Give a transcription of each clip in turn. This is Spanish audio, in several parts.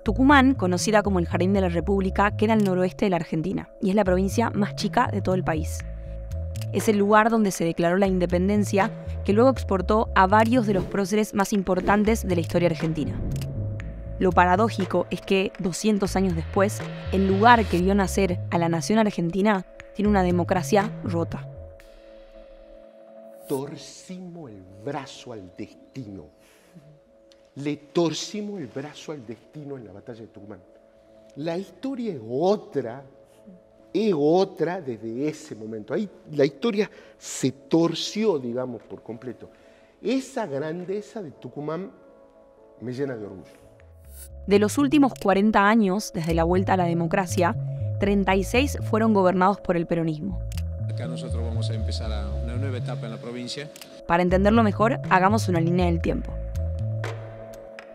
Tucumán, conocida como el Jardín de la República, queda al noroeste de la Argentina y es la provincia más chica de todo el país. Es el lugar donde se declaró la independencia, que luego exportó a varios de los próceres más importantes de la historia argentina. Lo paradójico es que, 200 años después, el lugar que vio nacer a la nación argentina tiene una democracia rota. Torcimos el brazo al destino. Le torcimos el brazo al destino en la batalla de Tucumán. La historia es otra desde ese momento. Ahí la historia se torció, digamos, por completo. Esa grandeza de Tucumán me llena de orgullo. De los últimos 40 años, desde la vuelta a la democracia, 36 fueron gobernados por el peronismo. Acá nosotros vamos a empezar una nueva etapa en la provincia. Para entenderlo mejor, hagamos una línea del tiempo.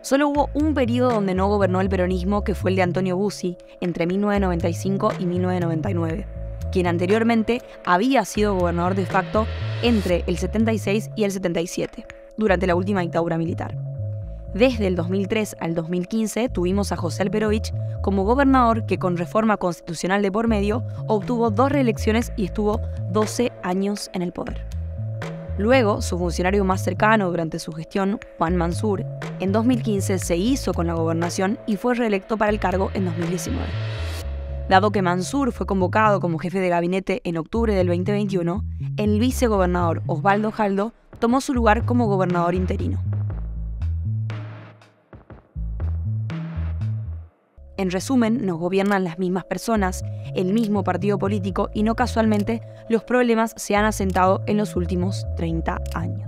Solo hubo un periodo donde no gobernó el peronismo, que fue el de Antonio Bussi, entre 1995 y 1999, quien anteriormente había sido gobernador de facto entre el 76 y el 77, durante la última dictadura militar. Desde el 2003 al 2015 tuvimos a José Alperovich como gobernador que, con reforma constitucional de por medio, obtuvo 2 reelecciones y estuvo 12 años en el poder. Luego, su funcionario más cercano durante su gestión, Juan Mansur, en 2015 se hizo con la gobernación y fue reelecto para el cargo en 2019. Dado que Mansur fue convocado como jefe de gabinete en octubre del 2021, el vicegobernador Osvaldo Jaldo tomó su lugar como gobernador interino. En resumen, nos gobiernan las mismas personas, el mismo partido político y no casualmente los problemas se han asentado en los últimos 30 años.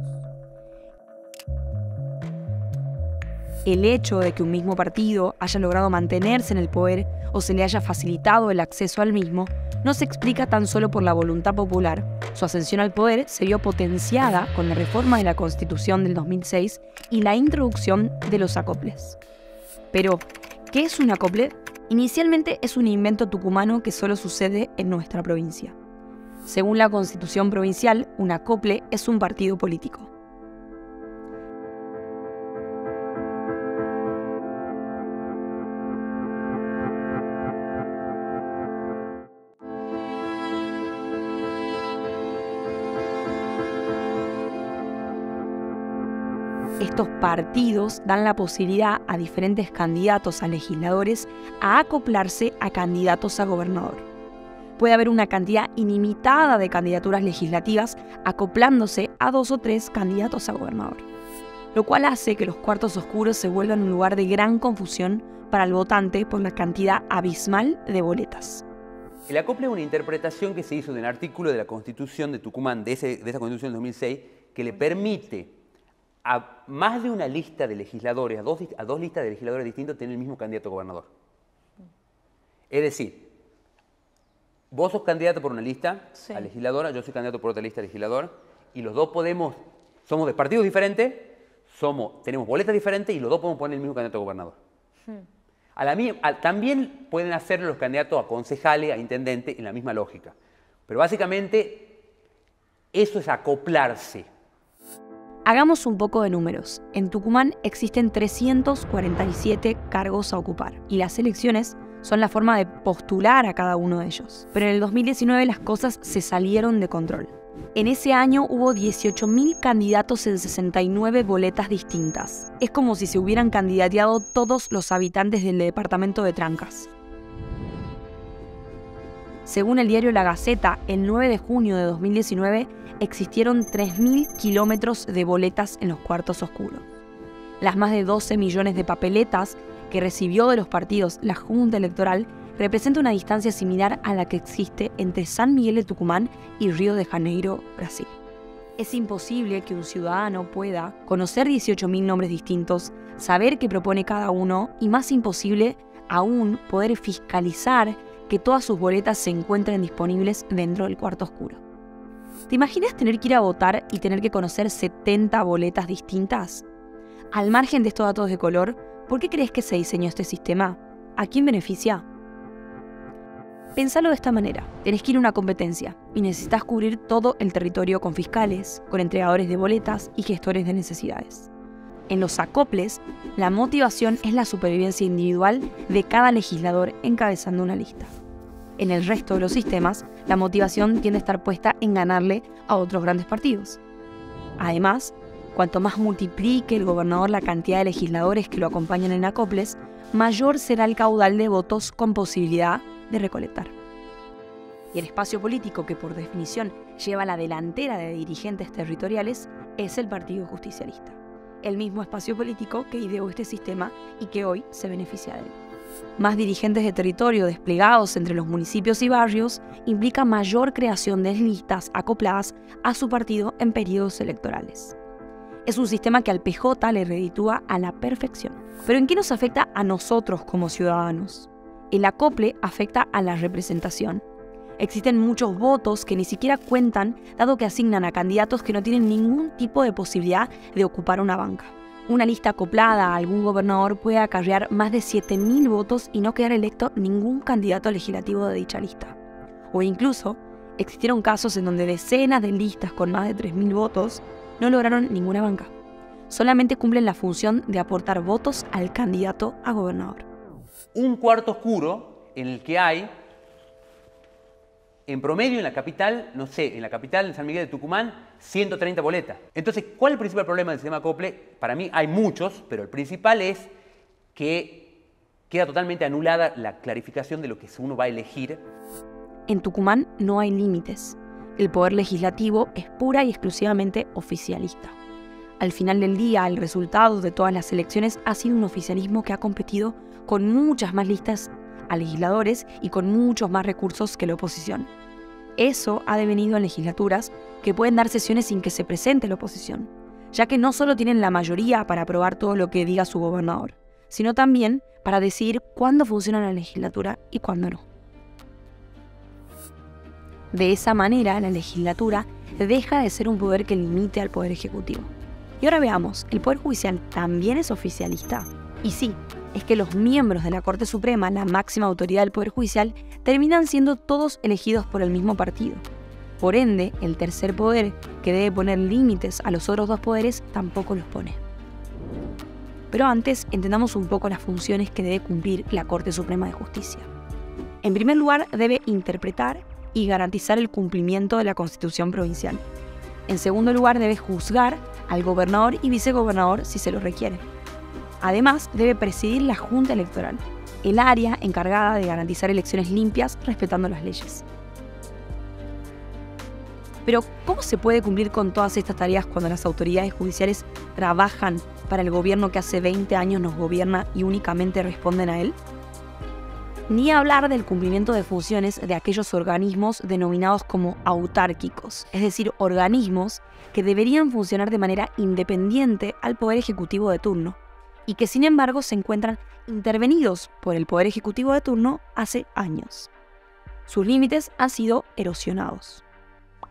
El hecho de que un mismo partido haya logrado mantenerse en el poder o se le haya facilitado el acceso al mismo no se explica tan solo por la voluntad popular. Su ascensión al poder se vio potenciada con la reforma de la Constitución del 2006 y la introducción de los acoples. Pero, ¿qué es un acople? Inicialmente es un invento tucumano que solo sucede en nuestra provincia. Según la Constitución provincial, un acople es un partido político. Estos partidos dan la posibilidad a diferentes candidatos a legisladores a acoplarse a candidatos a gobernador. Puede haber una cantidad ilimitada de candidaturas legislativas acoplándose a 2 o 3 candidatos a gobernador, lo cual hace que los cuartos oscuros se vuelvan un lugar de gran confusión para el votante por la cantidad abismal de boletas. El acople es una interpretación que se hizo de un artículo de la Constitución de Tucumán, de esa Constitución del 2006, que le permite a más de una lista de legisladores, a dos listas de legisladores distintos, tener el mismo candidato a gobernador. Es decir, vos sos candidato por una lista a legisladora, yo soy candidato por otra lista a legislador, y los dos somos de partidos diferentes, tenemos boletas diferentes y los dos podemos poner el mismo candidato a gobernador. También pueden hacerlo los candidatos a concejales, a intendente, en la misma lógica. Pero básicamente eso es acoplarse. Hagamos un poco de números. En Tucumán existen 347 cargos a ocupar y las elecciones son la forma de postular a cada uno de ellos. Pero en el 2019 las cosas se salieron de control. En ese año hubo 18.000 candidatos en 69 boletas distintas. Es como si se hubieran candidateado todos los habitantes del departamento de Trancas. Según el diario La Gaceta, el 9 de junio de 2019 existieron 3.000 kilómetros de boletas en los cuartos oscuros. Las más de 12 millones de papeletas que recibió de los partidos la Junta Electoral representa una distancia similar a la que existe entre San Miguel de Tucumán y Río de Janeiro, Brasil. Es imposible que un ciudadano pueda conocer 18.000 nombres distintos, saber qué propone cada uno y, más imposible aún, poder fiscalizar que todas sus boletas se encuentren disponibles dentro del cuarto oscuro. ¿Te imaginas tener que ir a votar y tener que conocer 70 boletas distintas? Al margen de estos datos de color, ¿por qué crees que se diseñó este sistema? ¿A quién beneficia? Pensalo de esta manera. Tenés que ir a una competencia y necesitas cubrir todo el territorio con fiscales, con entregadores de boletas y gestores de necesidades. En los acoples, la motivación es la supervivencia individual de cada legislador encabezando una lista. En el resto de los sistemas, la motivación tiende a estar puesta en ganarle a otros grandes partidos. Además, cuanto más multiplique el gobernador la cantidad de legisladores que lo acompañan en acoples, mayor será el caudal de votos con posibilidad de recolectar. Y el espacio político que por definición lleva la delantera de dirigentes territoriales es el Partido Justicialista, el mismo espacio político que ideó este sistema y que hoy se beneficia de él. Más dirigentes de territorio desplegados entre los municipios y barrios implica mayor creación de listas acopladas a su partido en periodos electorales. Es un sistema que al PJ le reditúa a la perfección. ¿Pero en qué nos afecta a nosotros como ciudadanos? El acople afecta a la representación. Existen muchos votos que ni siquiera cuentan, dado que asignan a candidatos que no tienen ningún tipo de posibilidad de ocupar una banca. Una lista acoplada a algún gobernador puede acarrear más de 7.000 votos y no quedar electo ningún candidato legislativo de dicha lista. O incluso, existieron casos en donde decenas de listas con más de 3.000 votos no lograron ninguna banca. Solamente cumplen la función de aportar votos al candidato a gobernador. Un cuarto oscuro en el que hay, en promedio en la capital, no sé, en la capital, en San Miguel de Tucumán, 130 boletas. Entonces, ¿cuál es el principal problema del sistema acople? Para mí hay muchos, pero el principal es que queda totalmente anulada la clarificación de lo que uno va a elegir. En Tucumán no hay límites. El poder legislativo es pura y exclusivamente oficialista. Al final del día, el resultado de todas las elecciones ha sido un oficialismo que ha competido con muchas más listas a legisladores y con muchos más recursos que la oposición. Eso ha devenido en legislaturas que pueden dar sesiones sin que se presente la oposición, ya que no solo tienen la mayoría para aprobar todo lo que diga su gobernador, sino también para decidir cuándo funciona la legislatura y cuándo no. De esa manera, la legislatura deja de ser un poder que limite al poder ejecutivo. Y ahora veamos, ¿el Poder Judicial también es oficialista? Y sí, es que los miembros de la Corte Suprema, la máxima autoridad del Poder Judicial, terminan siendo todos elegidos por el mismo partido. Por ende, el tercer poder, que debe poner límites a los otros dos poderes, tampoco los pone. Pero antes, entendamos un poco las funciones que debe cumplir la Corte Suprema de Justicia. En primer lugar, debe interpretar y garantizar el cumplimiento de la Constitución provincial. En segundo lugar, debe juzgar al gobernador y vicegobernador si se lo requiere. Además, debe presidir la Junta Electoral, el área encargada de garantizar elecciones limpias respetando las leyes. Pero, ¿cómo se puede cumplir con todas estas tareas cuando las autoridades judiciales trabajan para el gobierno que hace 20 años nos gobierna y únicamente responden a él? Ni hablar del cumplimiento de funciones de aquellos organismos denominados como autárquicos, es decir, organismos que deberían funcionar de manera independiente al Poder Ejecutivo de turno, y que sin embargo se encuentran intervenidos por el Poder Ejecutivo de turno hace años. Sus límites han sido erosionados.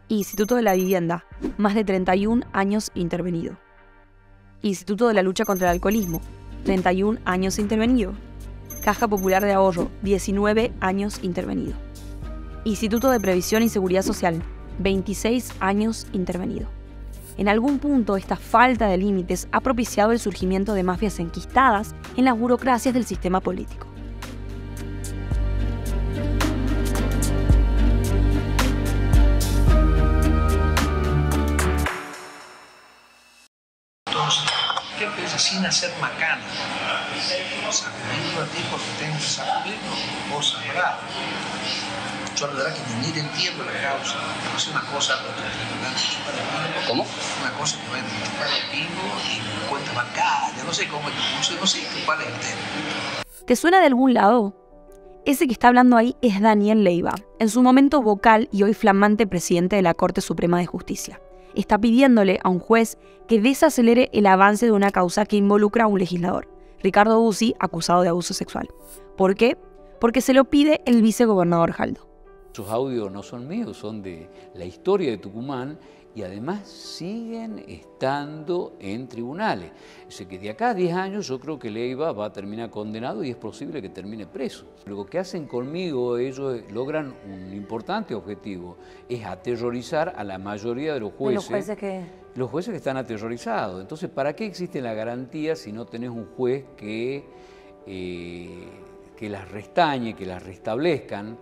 Instituto de la Vivienda, más de 31 años intervenido. Instituto de la Lucha contra el Alcoholismo, 31 años intervenido. Caja Popular de Ahorro, 19 años intervenido. Instituto de Previsión y Seguridad Social, 26 años intervenido. En algún punto, esta falta de límites ha propiciado el surgimiento de mafias enquistadas en las burocracias del sistema político. ¿Qué piensas sin hacer macana? Sacudiendo a ti porque tengo que sacudir, vos sabrás. Yo la verdad que ni te entiendo la causa. No es una cosa ¿cómo? Una cosa que va a chupar el pingo y cuenta bancaria, no sé cómo, no sé cuál es el tema. ¿Te suena de algún lado? Ese que está hablando ahí es Daniel Leiva, en su momento vocal y hoy flamante presidente de la Corte Suprema de Justicia. Está pidiéndole a un juez que desacelere el avance de una causa que involucra a un legislador, Ricardo Bussi, acusado de abuso sexual. ¿Por qué? Porque se lo pide el vicegobernador Jaldo. Esos audios no son míos, son de la historia de Tucumán y además siguen estando en tribunales. O sea que de acá a 10 años yo creo que Leiva va a terminar condenado y es posible que termine preso. Lo que hacen conmigo, ellos logran un importante objetivo, es aterrorizar a la mayoría de los jueces. ¿De los jueces que...? Los jueces que están aterrorizados. Entonces, ¿para qué existe la garantía si no tenés un juez que las restañe, que las restablezcan?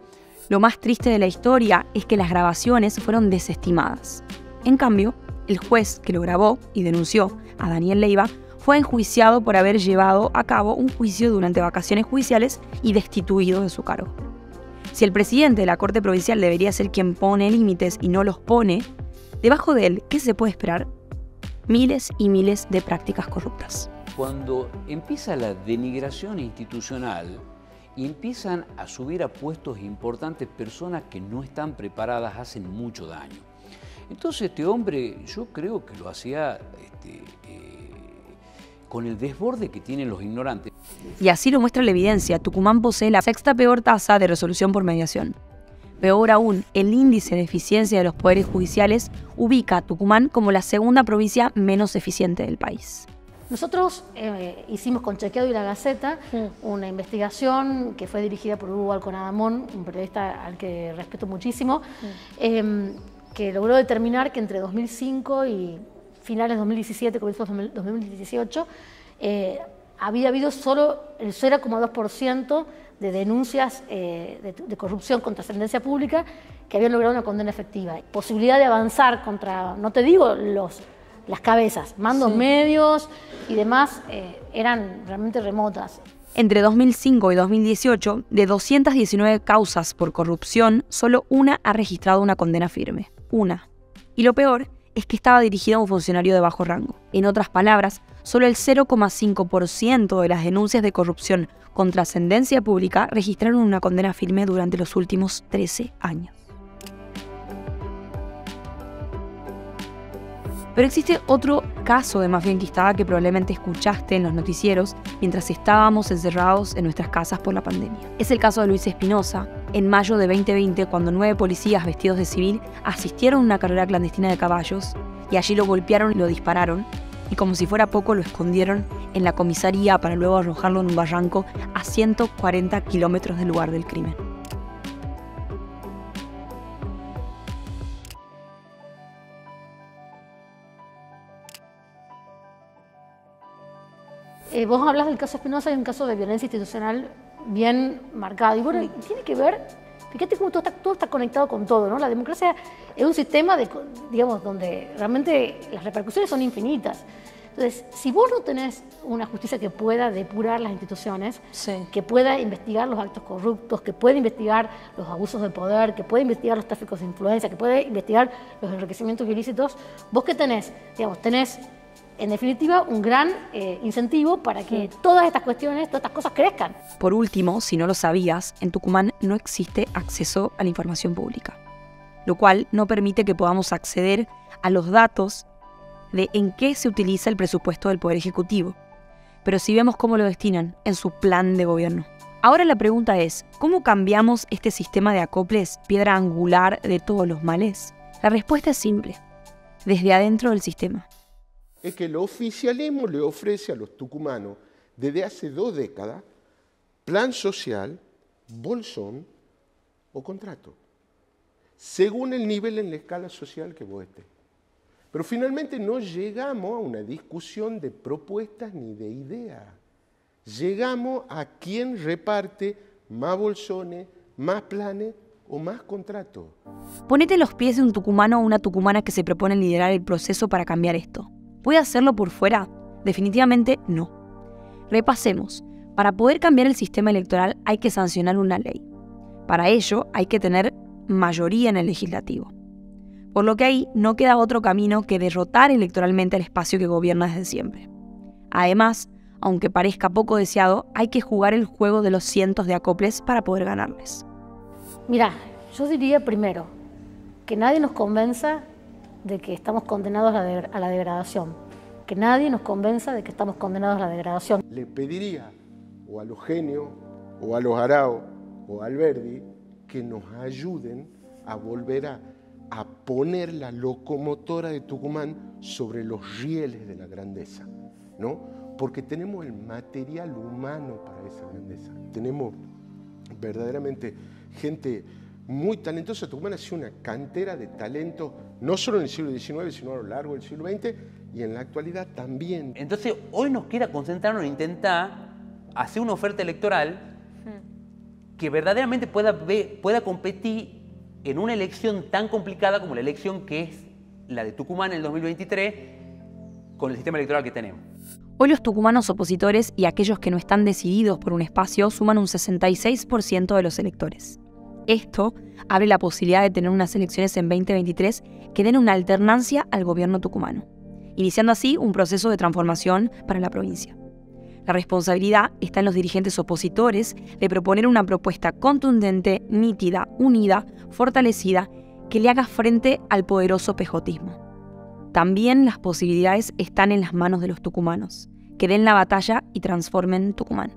Lo más triste de la historia es que las grabaciones fueron desestimadas. En cambio, el juez que lo grabó y denunció a Daniel Leiva fue enjuiciado por haber llevado a cabo un juicio durante vacaciones judiciales y destituido de su cargo. Si el presidente de la Corte Provincial debería ser quien pone límites y no los pone, debajo de él, ¿qué se puede esperar? Miles y miles de prácticas corruptas. Cuando empieza la denigración institucional y empiezan a subir a puestos importantes personas que no están preparadas, hacen mucho daño. Entonces este hombre, yo creo que lo hacía con el desborde que tienen los ignorantes. Y así lo muestra la evidencia. Tucumán posee la sexta peor tasa de resolución por mediación. Peor aún, el índice de eficiencia de los poderes judiciales ubica a Tucumán como la segunda provincia menos eficiente del país. Nosotros hicimos con Chequeado y La Gaceta una investigación que fue dirigida por Hugo Alconadamón, un periodista al que respeto muchísimo, que logró determinar que entre 2005 y finales de 2017, comienzos de 2018, había habido solo el 0,2% de denuncias de corrupción con trascendencia pública que habían logrado una condena efectiva. Posibilidad de avanzar contra, no te digo las cabezas, mandos medios y demás, eran realmente remotas. Entre 2005 y 2018, de 219 causas por corrupción, solo una ha registrado una condena firme. Una. Y lo peor es que estaba dirigida a un funcionario de bajo rango. En otras palabras, solo el 0,5% de las denuncias de corrupción con trascendencia pública registraron una condena firme durante los últimos 13 años. Pero existe otro caso de mafia enquistada que probablemente escuchaste en los noticieros mientras estábamos encerrados en nuestras casas por la pandemia. Es el caso de Luis Espinosa, en mayo de 2020, cuando 9 policías vestidos de civil asistieron a una carrera clandestina de caballos y allí lo golpearon y lo dispararon, y como si fuera poco lo escondieron en la comisaría para luego arrojarlo en un barranco a 140 kilómetros del lugar del crimen. Vos hablas del caso Espinosa, hay un caso de violencia institucional bien marcado. Y bueno, tiene que ver, fíjate cómo todo está conectado con todo, ¿no? La democracia es un sistema, digamos, donde realmente las repercusiones son infinitas. Entonces, si vos no tenés una justicia que pueda depurar las instituciones, que pueda investigar los actos corruptos, que pueda investigar los abusos de poder, que pueda investigar los tráficos de influencia, que pueda investigar los enriquecimientos ilícitos, ¿vos qué tenés? Digamos, tenés en definitiva, un gran incentivo para que todas estas cuestiones, todas estas cosas crezcan. Por último, si no lo sabías, en Tucumán no existe acceso a la información pública, lo cual no permite que podamos acceder a los datos de en qué se utiliza el presupuesto del Poder Ejecutivo. Pero sí vemos cómo lo destinan en su plan de gobierno. Ahora la pregunta es, ¿cómo cambiamos este sistema de acoples, piedra angular de todos los males? La respuesta es simple, desde adentro del sistema. Es que el oficialismo le ofrece a los tucumanos, desde hace 2 décadas, plan social, bolsón o contrato, según el nivel en la escala social que vos estés. Pero finalmente no llegamos a una discusión de propuestas ni de ideas. Llegamos a quién reparte más bolsones, más planes o más contratos. Ponete en los pies de un tucumano o una tucumana que se propone liderar el proceso para cambiar esto. ¿Puede hacerlo por fuera? Definitivamente no. Repasemos. Para poder cambiar el sistema electoral hay que sancionar una ley. Para ello hay que tener mayoría en el legislativo. Por lo que ahí no queda otro camino que derrotar electoralmente al espacio que gobierna desde siempre. Además, aunque parezca poco deseado, hay que jugar el juego de los cientos de acoples para poder ganarles. Mirá, yo diría primero que nadie nos convenza de que estamos condenados a la degradación. Que nadie nos convenza de que estamos condenados a la degradación. Le pediría o a los Genios, o a los Arao, o a Alberdi, que nos ayuden a volver a a poner la locomotora de Tucumán sobre los rieles de la grandeza, ¿no? Porque tenemos el material humano para esa grandeza. Tenemos verdaderamente gente muy talentosa. Tucumán ha sido una cantera de talento, no solo en el siglo XIX, sino a lo largo del siglo XX y en la actualidad también. Entonces, hoy nos queda concentrarnos en intentar hacer una oferta electoral que verdaderamente pueda competir en una elección tan complicada como la elección que es la de Tucumán en el 2023 con el sistema electoral que tenemos. Hoy los tucumanos opositores y aquellos que no están decididos por un espacio suman un 66% de los electores. Esto abre la posibilidad de tener unas elecciones en 2023 que den una alternancia al gobierno tucumano, iniciando así un proceso de transformación para la provincia. La responsabilidad está en los dirigentes opositores de proponer una propuesta contundente, nítida, unida, fortalecida, que le haga frente al poderoso pejotismo. También las posibilidades están en las manos de los tucumanos, que den la batalla y transformen Tucumán.